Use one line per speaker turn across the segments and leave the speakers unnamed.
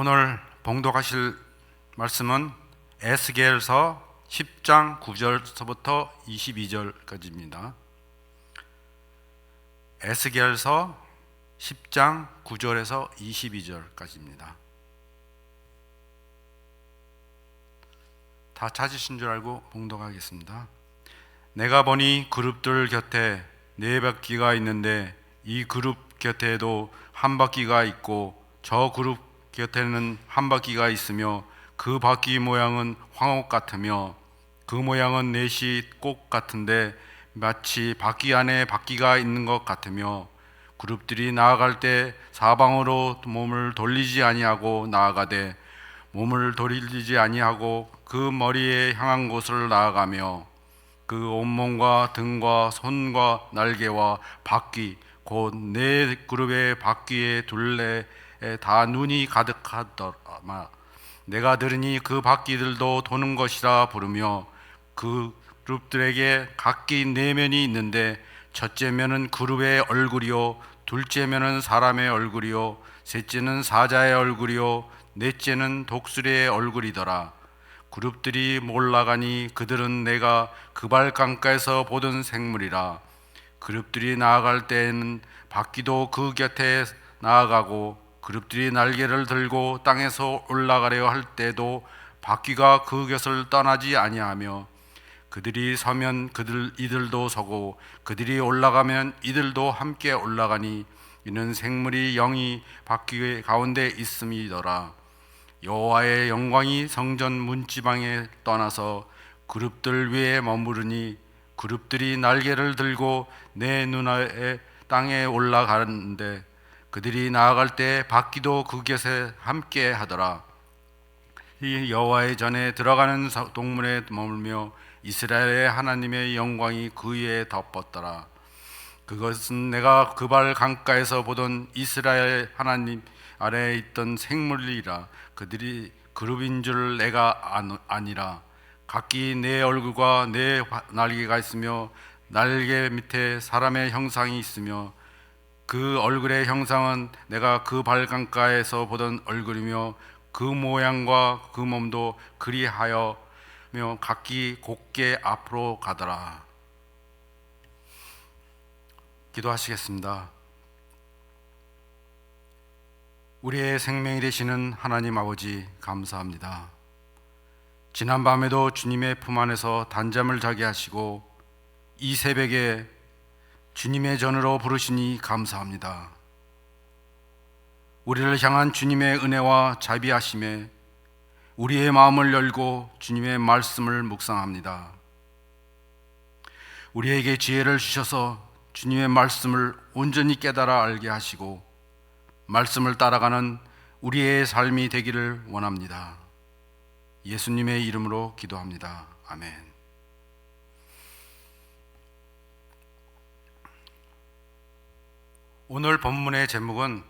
오늘 봉독하실 말씀은 에스겔서 10장 9절서부터 22절까지입니다. 에스겔서 10장 9절에서 22절까지입니다. 다 찾으신 줄 알고 봉독하겠습니다. 내가 보니 그룹들 곁에 네 바퀴가 있는데 이 그룹 곁에도 한 바퀴가 있고 저 그룹 곁에는 한 바퀴가 있으며 그 바퀴 모양은 황옥 같으며 그 모양은 넷이 꽃 같은데 마치 바퀴 안에 바퀴가 있는 것 같으며 그룹들이 나아갈 때 사방으로 몸을 돌리지 아니하고 나아가되 몸을 돌리지 아니하고 그 머리에 향한 곳을 나아가며 그 온몸과 등과 손과 날개와 바퀴 곧 네 그룹의 바퀴의 둘레에 다 눈이 가득하더라. 내가 들으니 그 바퀴들도 도는 것이라 부르며 그 그룹들에게 각기 네 면이 있는데 첫째 면은 그룹의 얼굴이요 둘째 면은 사람의 얼굴이요 셋째는 사자의 얼굴이요 넷째는 독수리의 얼굴이더라. 그룹들이 몰라가니 그들은 내가 그발 강가에서 보던 생물이라. 그룹들이 나아갈 때에는 바퀴도 그 곁에 나아가고 그룹들이 날개를 들고 땅에서 올라가려 할 때도 바퀴가 그 곁을 떠나지 아니하며 그들이 서면 이들도 서고 그들이 올라가면 이들도 함께 올라가니 이는 생물이 영이 바퀴 가운데 있음이더라. 여호와의 영광이 성전 문지방에 떠나서 그룹들 위에 머무르니 그룹들이 날개를 들고 내 눈에 땅에 올라가는데 그들이 나아갈 때 바퀴도 그 곁에 함께 하더라. 이 여호와의 전에 들어가는 동물에 머물며 이스라엘의 하나님의 영광이 그 위에 덮었더라. 그것은 내가 그발 강가에서 보던 이스라엘 하나님 아래에 있던 생물이라. 그들이 그룹인 줄 내가 아니라. 각기 네 얼굴과 네 날개가 있으며 날개 밑에 사람의 형상이 있으며 그 얼굴의 형상은 내가 그 발강가에서 보던 얼굴이며 그 모양과 그 몸도 그리하여며 각기 곱게 앞으로 가더라. 기도하시겠습니다. 우리의 생명이 되시는 하나님 아버지 감사합니다. 지난밤에도 주님의 품 안에서 단잠을 자게 하시고 이 새벽에 주님의 전으로 부르시니 감사합니다. 우리를 향한 주님의 은혜와 자비하심에 우리의 마음을 열고 주님의 말씀을 묵상합니다. 우리에게 지혜를 주셔서 주님의 말씀을 온전히 깨달아 알게 하시고 말씀을 따라가는 우리의 삶이 되기를 원합니다. 예수님의 이름으로 기도합니다. 아멘. 오늘 본문의 제목은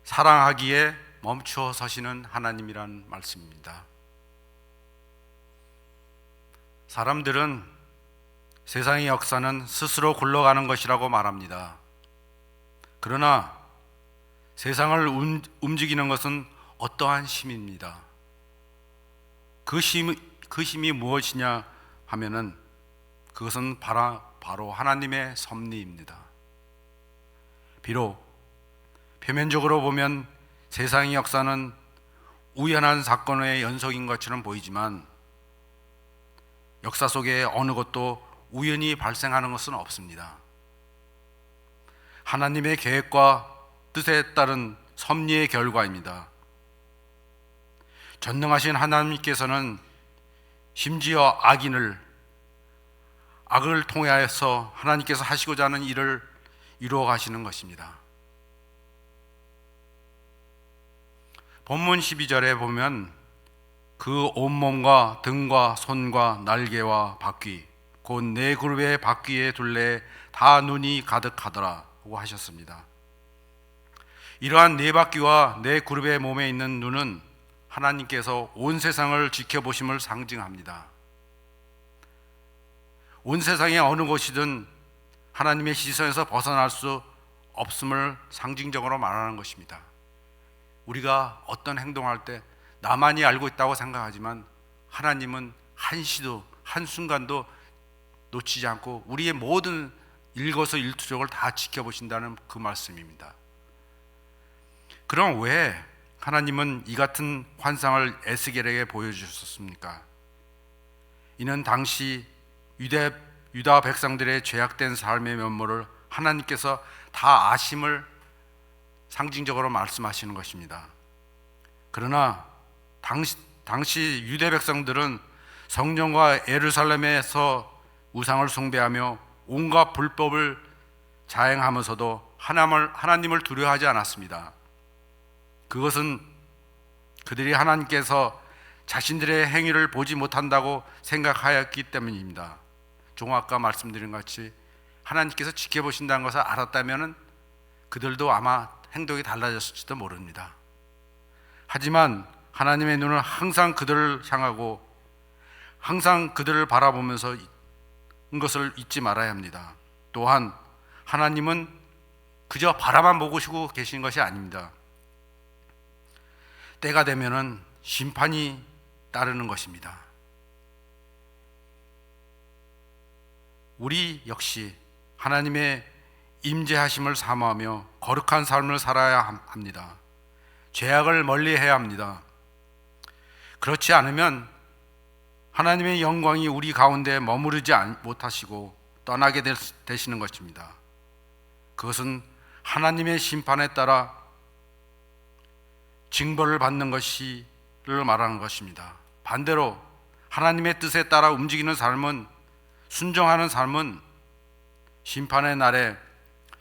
사랑하기에 멈추어 서시는 하나님이란 말씀입니다. 사람들은 세상의 역사는 스스로 굴러가는 것이라고 말합니다. 그러나 세상을 움직이는 것은 어떠한 힘입니다. 그 힘이 무엇이냐 하면은 그것은 바로 하나님의 섭리입니다. 비록 표면적으로 보면 세상의 역사는 우연한 사건의 연속인 것처럼 보이지만 역사 속에 어느 것도 우연히 발생하는 것은 없습니다. 하나님의 계획과 뜻에 따른 섭리의 결과입니다. 전능하신 하나님께서는 심지어 악을 통하여서 하나님께서 하시고자 하는 일을 이루어 가시는 것입니다. 본문 12절에 보면 그 온몸과 등과 손과 날개와 바퀴 곧 네 그룹의 바퀴의 둘레에 다 눈이 가득하더라고 하셨습니다. 이러한 네 바퀴와 네 그룹의 몸에 있는 눈은 하나님께서 온 세상을 지켜보심을 상징합니다. 온 세상의 어느 곳이든 하나님의 시선에서 벗어날 수 없음을 상징적으로 말하는 것입니다. 우리가 어떤 행동할 때 나만이 알고 있다고 생각하지만 하나님은 한시도 한순간도 놓치지 않고 우리의 모든 일거수일투족을 다 지켜보신다는 그 말씀입니다. 그럼 왜 하나님은 이 같은 환상을 에스겔에게 보여주셨습니까? 이는 당시 유다 백성들의 죄악된 삶의 면모를 하나님께서 다 아심을 상징적으로 말씀하시는 것입니다. 그러나 당시 유대 백성들은 성전과 예루살렘에서 우상을 숭배하며 온갖 불법을 자행하면서도 하나님을 두려워하지 않았습니다. 그것은 그들이 하나님께서 자신들의 행위를 보지 못한다고 생각하였기 때문입니다. 종 아까 말씀드린 것 같이 하나님께서 지켜보신다는 것을 알았다면 그들도 아마 행동이 달라졌을지도 모릅니다. 하지만 하나님의 눈은 항상 그들을 향하고 항상 그들을 바라보면서 인 것을 잊지 말아야 합니다. 또한 하나님은 그저 바라만 보고 계신 것이 아닙니다. 때가 되면은 심판이 따르는 것입니다. 우리 역시 하나님의 임재하심을 사모하며 거룩한 삶을 살아야 합니다. 죄악을 멀리해야 합니다. 그렇지 않으면 하나님의 영광이 우리 가운데 머무르지 못하시고 떠나게 되시는 것입니다. 그것은 하나님의 심판에 따라 징벌을 받는 것을 말하는 것입니다. 반대로 하나님의 뜻에 따라 움직이는 삶은, 순종하는 삶은 심판의 날에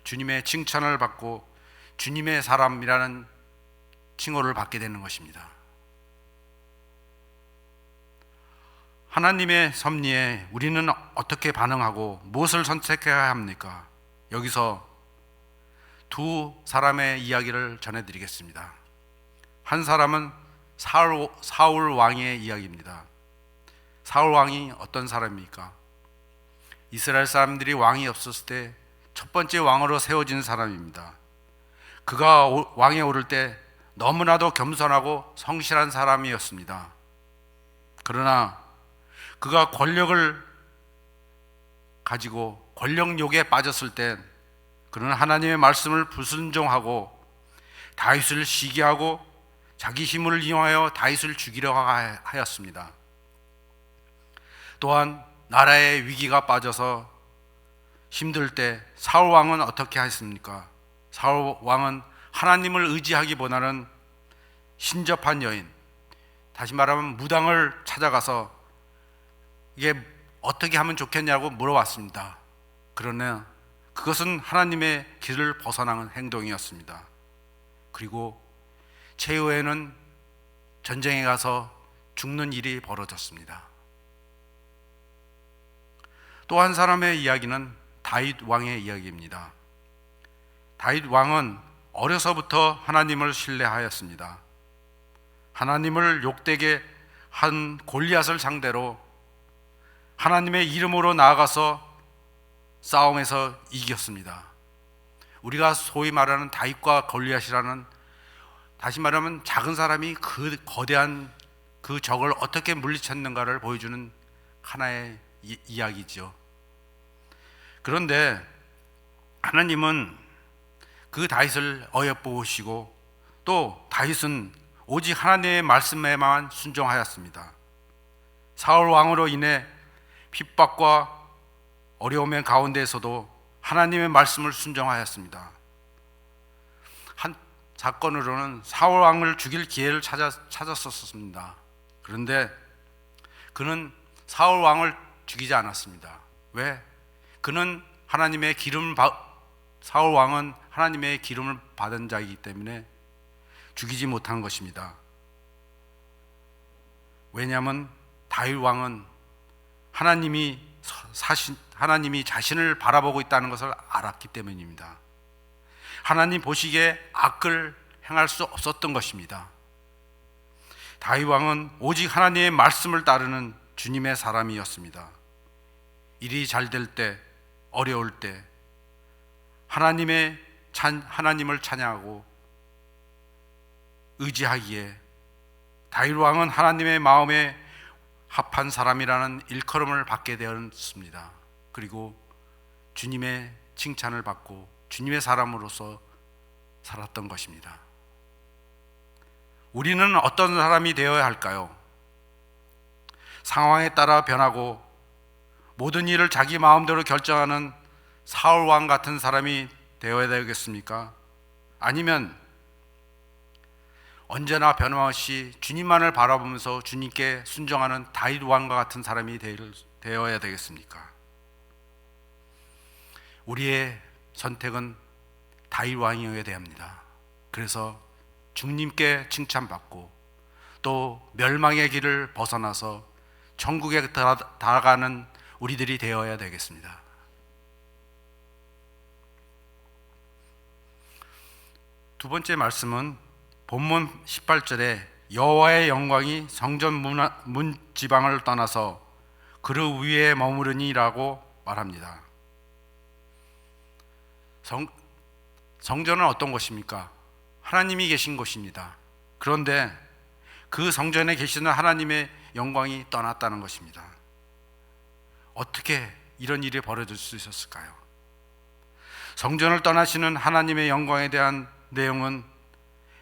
주님의 칭찬을 받고 주님의 사람이라는 칭호를 받게 되는 것입니다. 하나님의 섭리에 우리는 어떻게 반응하고 무엇을 선택해야 합니까? 여기서 두 사람의 이야기를 전해드리겠습니다. 한 사람은 사울 왕의 이야기입니다. 사울 왕이 어떤 사람입니까? 이스라엘 사람들이 왕이 없었을 때 첫 번째 왕으로 세워진 사람입니다. 그가 왕에 오를 때 너무나도 겸손하고 성실한 사람이었습니다. 그러나 그가 권력을 가지고 권력욕에 빠졌을 때 그는 하나님의 말씀을 불순종하고 다윗을 시기하고 자기 힘을 이용하여 다윗을 죽이려 하였습니다. 또한 나라의 위기가 빠져서 힘들 때 사울 왕은 어떻게 했습니까? 사울 왕은 하나님을 의지하기보다는 신접한 여인, 다시 말하면 무당을 찾아가서 이게 어떻게 하면 좋겠냐고 물어봤습니다. 그러나 그것은 하나님의 길을 벗어나는 행동이었습니다. 그리고 최후에는 전쟁에 가서 죽는 일이 벌어졌습니다. 또 한 사람의 이야기는 다윗 왕의 이야기입니다. 다윗 왕은 어려서부터 하나님을 신뢰하였습니다. 하나님을 욕되게 한 골리앗을 상대로 하나님의 이름으로 나아가서 싸움에서 이겼습니다. 우리가 소위 말하는 다윗과 골리앗이라는, 다시 말하면 작은 사람이 그 거대한 그 적을 어떻게 물리쳤는가를 보여주는 하나의 이야기죠. 그런데 하나님은 그 다윗을 어여보시고 또 다윗은 오직 하나님의 말씀에만 순종하였습니다. 사울 왕으로 인해 핍박과 어려움의 가운데에서도 하나님의 말씀을 순종하였습니다. 한 사건으로는 사울 왕을 죽일 기회를 찾았었습니다. 그런데 그는 사울 왕을 죽이지 않았습니다. 왜? 그는 사울 왕은 하나님의 기름을 받은 자이기 때문에 죽이지 못한 것입니다. 왜냐하면 다윗 왕은 하나님이 자신을 바라보고 있다는 것을 알았기 때문입니다. 하나님 보시기에 악을 행할 수 없었던 것입니다. 다윗 왕은 오직 하나님의 말씀을 따르는 주님의 사람이었습니다. 일이 잘 될 때, 어려울 때 하나님을 찬양하고 의지하기에 다윗 왕은 하나님의 마음에 합한 사람이라는 일컬음을 받게 되었습니다. 그리고 주님의 칭찬을 받고 주님의 사람으로서 살았던 것입니다. 우리는 어떤 사람이 되어야 할까요? 상황에 따라 변하고 모든 일을 자기 마음대로 결정하는 사울 왕 같은 사람이 되어야 되겠습니까? 아니면 언제나 변함없이 주님만을 바라보면서 주님께 순종하는 다윗 왕과 같은 사람이 되어야 되겠습니까? 우리의 선택은 다윗 왕이어야 됩니다. 그래서 주님께 칭찬받고 또 멸망의 길을 벗어나서 천국에 달아가는 우리들이 되어야 되겠습니다. 두 번째 말씀은 본문 18절에 여호와의 영광이 성전 문 지방을 떠나서 그릇 위에 머무르니라고 말합니다. 성전은 어떤 곳입니까? 하나님이 계신 곳입니다. 그런데 그 성전에 계시는 하나님의 영광이 떠났다는 것입니다. 어떻게 이런 일이 벌어질 수 있었을까요? 성전을 떠나시는 하나님의 영광에 대한 내용은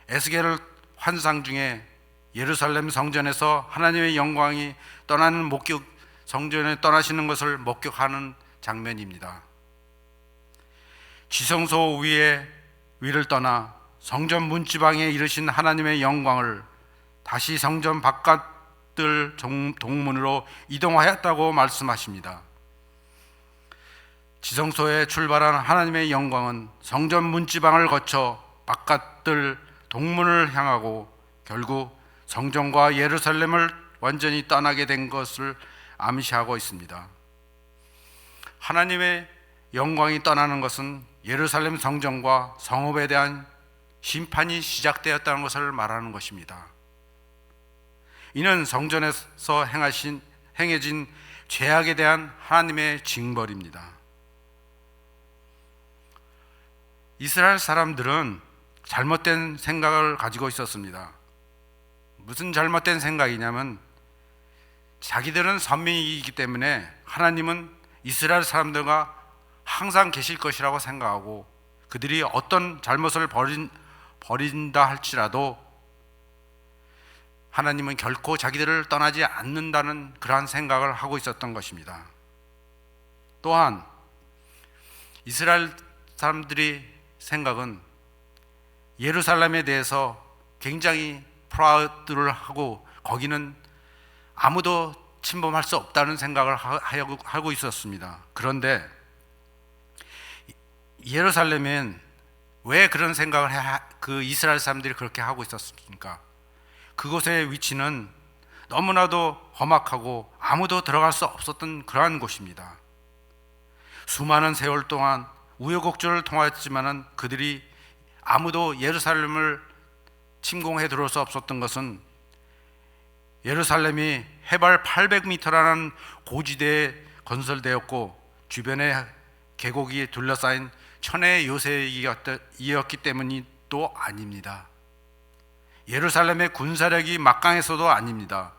에스겔 환상 중에 예루살렘 성전에서 하나님의 영광이 떠나는 성전에 떠나시는 것을 목격하는 장면입니다. 지성소 위를 떠나 성전 문지방에 이르신 하나님의 영광을 다시 성전 바깥들 동문으로 이동하였다고 말씀하십니다. 지성소에 출발한 하나님의 영광은 성전 문지방을 거쳐 바깥들 동문을 향하고 결국 성전과 예루살렘을 완전히 떠나게 된 것을 암시하고 있습니다. 하나님의 영광이 떠나는 것은 예루살렘 성전과 성읍에 대한 심판이 시작되었다는 것을 말하는 것입니다. 이는 성전에서 행해진 죄악에 대한 하나님의 징벌입니다. 이스라엘 사람들은 잘못된 생각을 가지고 있었습니다. 무슨 잘못된 생각이냐면 자기들은 선민이기 때문에 하나님은 이스라엘 사람들과 항상 계실 것이라고 생각하고 그들이 어떤 잘못을 벌인다 할지라도 하나님은 결코 자기들을 떠나지 않는다는 그러한 생각을 하고 있었던 것입니다. 또한 이스라엘 사람들의 생각은 예루살렘에 대해서 굉장히 프라우드를 하고 거기는 아무도 침범할 수 없다는 생각을 하고 있었습니다. 그런데 예루살렘엔 왜 그런 생각을 그 이스라엘 사람들이 그렇게 하고 있었습니까? 그곳의 위치는 너무나도 험악하고 아무도 들어갈 수 없었던 그러한 곳입니다. 수많은 세월 동안 우여곡절을 통하였지만은 그들이 아무도 예루살렘을 침공해 들어올 수 없었던 것은 예루살렘이 해발 800m라는 고지대에 건설되었고 주변에 계곡이 둘러싸인 천혜의 요새이었기 때문이도 아닙니다. 예루살렘의 군사력이 막강해서도 아닙니다.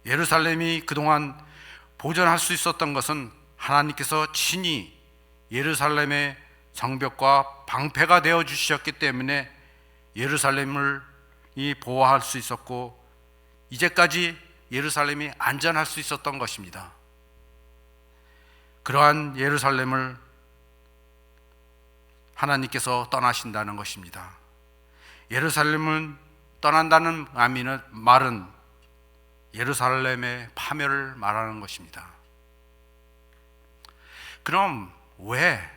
예루살렘이 그동안 보존할 수 있었던 것은 하나님께서 친히 예루살렘의 성벽과 방패가 되어 주셨기 때문에 예루살렘을 보호할 수 있었고 이제까지 예루살렘이 안전할 수 있었던 것입니다. 그러한 예루살렘을 하나님께서 떠나신다는 것입니다. 예루살렘을 떠난다는 말은 예루살렘의 파멸을 말하는 것입니다. 그럼 왜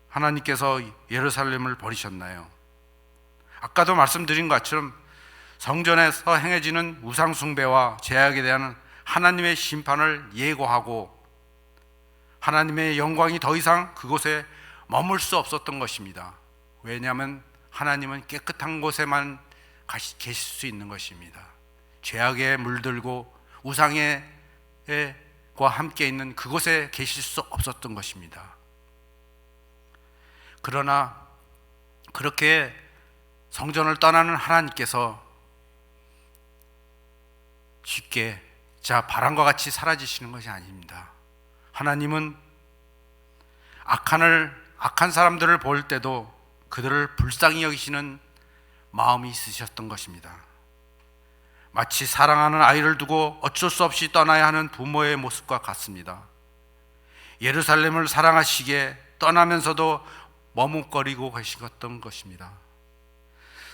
하나님께서 예루살렘을 버리셨나요? 아까도 말씀드린 것처럼 성전에서 행해지는 우상 숭배와 죄악에 대한 하나님의 심판을 예고하고 하나님의 영광이 더 이상 그곳에 머물 수 없었던 것입니다. 왜냐하면 하나님은 깨끗한 곳에만 계실 수 있는 것입니다. 죄악에 물들고 우상과 함께 있는 그곳에 계실 수 없었던 것입니다. 그러나 그렇게 성전을 떠나는 하나님께서 쉽게 바람과 같이 사라지시는 것이 아닙니다. 하나님은 악한 사람들을 볼 때도 그들을 불쌍히 여기시는 마음이 있으셨던 것입니다. 마치 사랑하는 아이를 두고 어쩔 수 없이 떠나야 하는 부모의 모습과 같습니다. 예루살렘을 사랑하시기에 떠나면서도 머뭇거리고 계셨던 것입니다.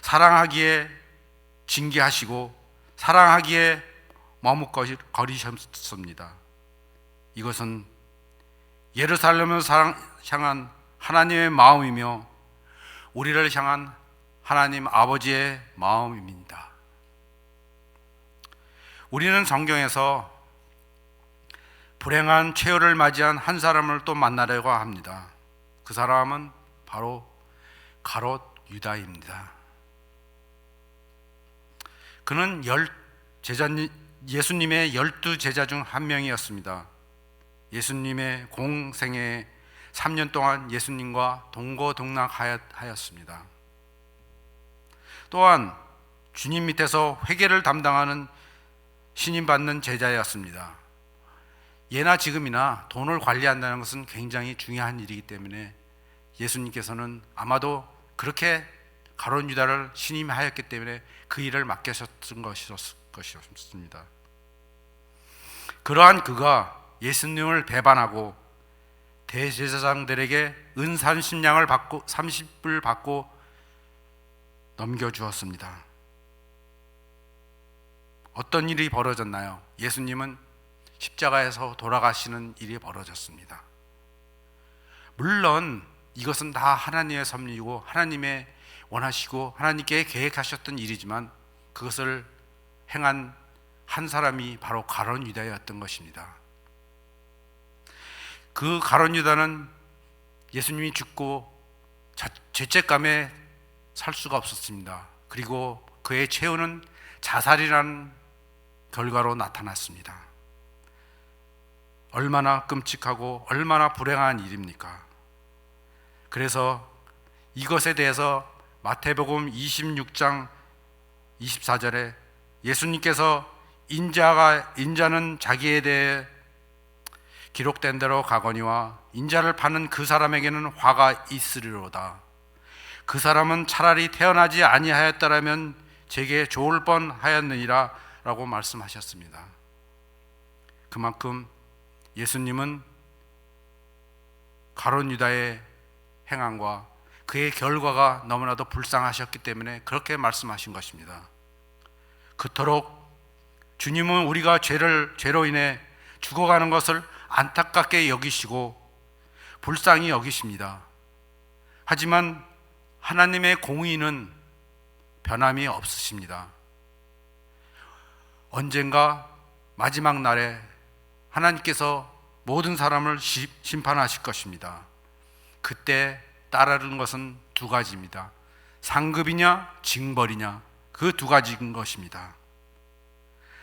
사랑하기에 징계하시고 사랑하기에 머뭇거리셨습니다. 이것은 예루살렘을 향한 하나님의 마음이며 우리를 향한 하나님 아버지의 마음입니다. 우리는 성경에서 불행한 최후를 맞이한 한 사람을 또 만나려고 합니다. 그 사람은 바로 가롯 유다입니다. 그는 예수님의 12제자 중 한 명이었습니다. 예수님의 공생에 3년 동안 예수님과 동고동락하였습니다. 또한 주님 밑에서 회계를 담당하는 신임받는 제자였습니다. 예나 지금이나 돈을 관리한다는 것은 굉장히 중요한 일이기 때문에 예수님께서는 아마도 그렇게 가롯 유다를 신임하였기 때문에 그 일을 맡기셨던 것이었습니다. 그러한 그가 예수님을 배반하고 대제사장들에게 은 30을 받고 넘겨주었습니다. 어떤 일이 벌어졌나요? 예수님은 십자가에서 돌아가시는 일이 벌어졌습니다. 물론 이것은 다 하나님의 섭리이고 하나님의 원하시고 하나님께 계획하셨던 일이지만 그것을 행한 한 사람이 바로 가롯 유다였던 것입니다. 그 가롯 유다는 예수님이 죽고 죄책감에 살 수가 없었습니다. 그리고 그의 최후는 자살이라는 결과로 나타났습니다. 얼마나 끔찍하고 얼마나 불행한 일입니까? 그래서 이것에 대해서 마태복음 26장 24절에 예수님께서 인자는 자기에 대해 기록된 대로 가거니와 인자를 파는 그 사람에게는 화가 있으리로다. 그 사람은 차라리 태어나지 아니하였더라면 제게 좋을 뻔하였느니라 라고 말씀하셨습니다. 그만큼 예수님은 가롯 유다의 행함과 그의 결과가 너무나도 불쌍하셨기 때문에 그렇게 말씀하신 것입니다. 그토록 주님은 우리가 죄로 인해 죽어가는 것을 안타깝게 여기시고 불쌍히 여기십니다. 하지만 하나님의 공의는 변함이 없으십니다. 언젠가 마지막 날에 하나님께서 모든 사람을 심판하실 것입니다. 그때 따르는 것은 두 가지입니다. 상급이냐 징벌이냐, 그 두 가지인 것입니다.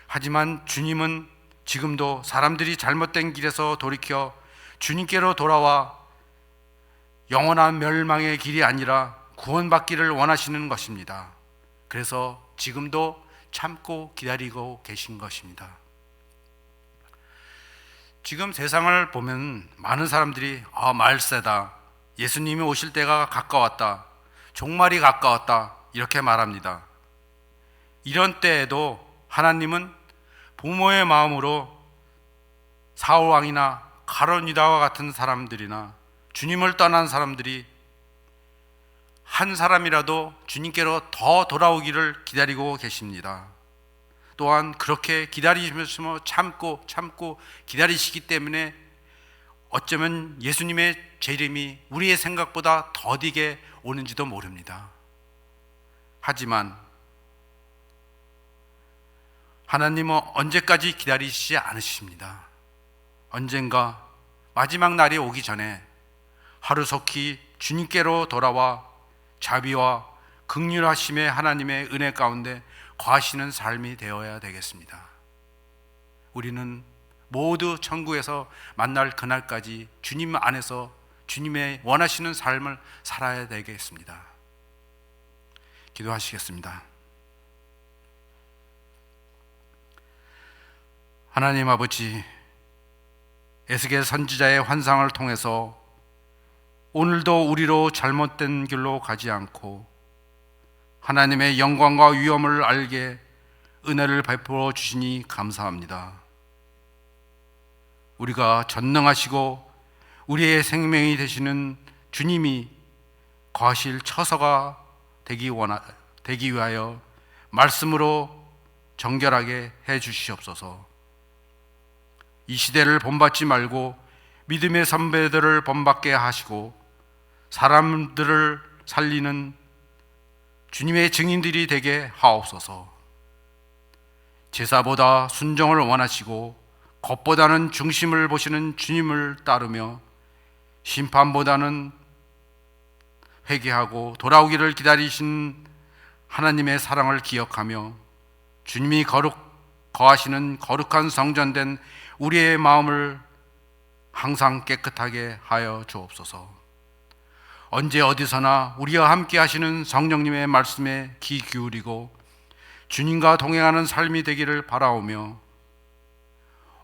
하지만 주님은 지금도 사람들이 잘못된 길에서 돌이켜 주님께로 돌아와 영원한 멸망의 길이 아니라 구원받기를 원하시는 것입니다. 그래서 지금도 참고 기다리고 계신 것입니다. 지금 세상을 보면 많은 사람들이 말세다, 예수님이 오실 때가 가까웠다, 종말이 가까웠다 이렇게 말합니다. 이런 때에도 하나님은 부모의 마음으로 사울왕이나 가롯 유다와 같은 사람들이나 주님을 떠난 사람들이 한 사람이라도 주님께로 더 돌아오기를 기다리고 계십니다. 또한 그렇게 기다리시면서 참고 기다리시기 때문에 어쩌면 예수님의 재림이 우리의 생각보다 더디게 오는지도 모릅니다. 하지만 하나님은 언제까지 기다리시지 않으십니다. 언젠가 마지막 날이 오기 전에 하루속히 주님께로 돌아와 자비와 긍휼하심의 하나님의 은혜 가운데 거하시는 삶이 되어야 되겠습니다. 우리는 모두 천국에서 만날 그날까지 주님 안에서 주님의 원하시는 삶을 살아야 되겠습니다. 기도하시겠습니다. 하나님 아버지, 에스겔 선지자의 환상을 통해서 오늘도 우리로 잘못된 길로 가지 않고 하나님의 영광과 위엄을 알게 은혜를 베풀어 주시니 감사합니다. 우리가 전능하시고 우리의 생명이 되시는 주님이 거하실 처소가 되기 위하여 말씀으로 정결하게 해 주시옵소서. 이 시대를 본받지 말고 믿음의 선배들을 본받게 하시고 사람들을 살리는 주님의 증인들이 되게 하옵소서. 제사보다 순종을 원하시고 것보다는 중심을 보시는 주님을 따르며 심판보다는 회개하고 돌아오기를 기다리신 하나님의 사랑을 기억하며 주님이 거하시는 거룩한 성전된 우리의 마음을 항상 깨끗하게 하여 주옵소서. 언제 어디서나 우리와 함께 하시는 성령님의 말씀에 귀 기울이고 주님과 동행하는 삶이 되기를 바라오며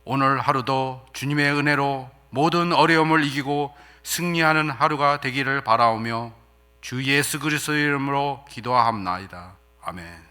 오늘 하루도 주님의 은혜로 모든 어려움을 이기고 승리하는 하루가 되기를 바라오며 주 예수 그리스도의 이름으로 기도하옵나이다. 아멘.